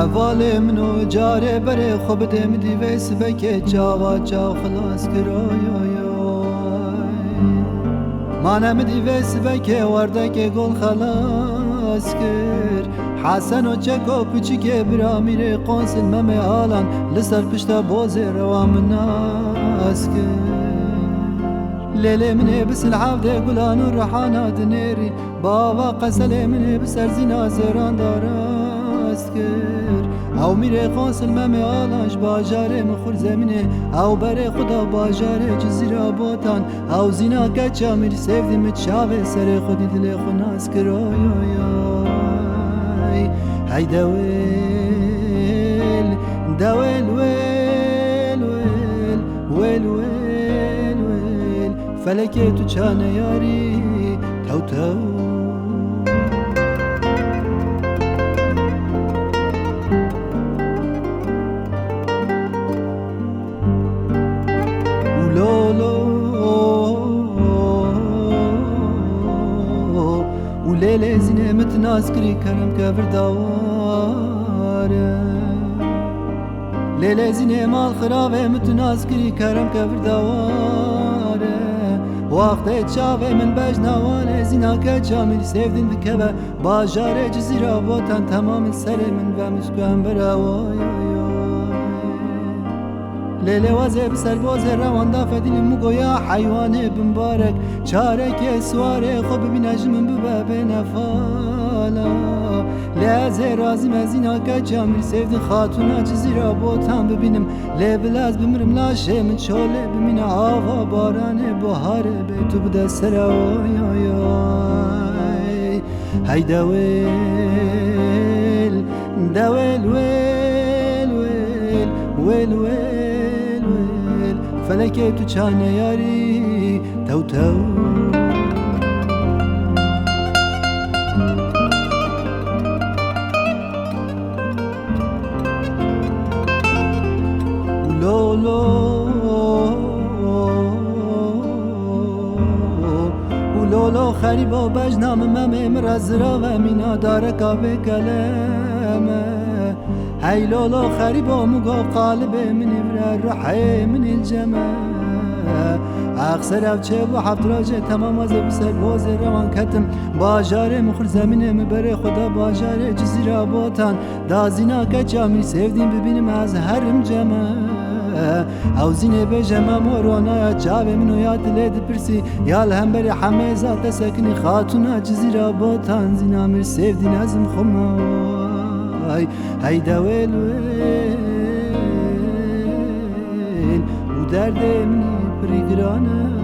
اول منو جاره بره خوب دم دیویس بکه جاوا جا خلاص کرای مانم دیویس بکه ورده که گل خلاص کر حسن و چکو پچی که برا میره قانسل ممه آلان لسر پشتا بوزه روا مناس کر لیلی منه بسل عبده گلان و رحانات نیری بابا قسل منه بسر زینا زران داراست کر او میره قانسل ممه آلانش باجاره مخور زمینه او بره خدا باجاره جزیرا بوتان او زینا کچا میری سیفدی متشاوه سر خودی دل خوناس کر هی دویل دویل ویل ویل ویل ویل ویل فلکه تو چانه یاری تو تو لیلی زینه متناز کری کرم که بردواره لیلی زینه مال خرابه متناز کری کرم که بردواره وقت چاوه من بج نوانه زینا که جامل سیفدین دکبه باجاره جزیرا بوتن تمام سر من و مشکم براوای لیلی وزه بسر بوزه روان دافه دلیم مگویا حیوانه بمبارک چاره که سواره خوب بی نجمم ببه نفالا لیزه رازی مزینا که جامل سیفدین خاتونا جزیرا بوتن ببینم لی بلاز بمرم لاشه من شوله بمین آوا بارانه بحاره بیتو بده سر آی آی آی هی دویل دویل ویل ویل ویل ویل فلکه تو چانه یاری تو تو لولو خریبا بجنام ممه مرزرا و مینا داره کابه کلمه هی لولو خریبا مگو قالب من ابرا روحي من الجمال اخسر او چه و حفت راجه تمام از بسر بوز روان کتم باجاره مخور زمینه مبره خدا باجاره جزیرا بوتان دازینا کچا می سیفدین ببینم از هرم جمال او زینه بجمع مورونا جاوه منو یاد لید پرسی یال هم بری همه ذات سکنی خاتونا جزیرا بوتان زینا مر سیفدین ازم خمای هی دویل ویل و درد منی پریگرانه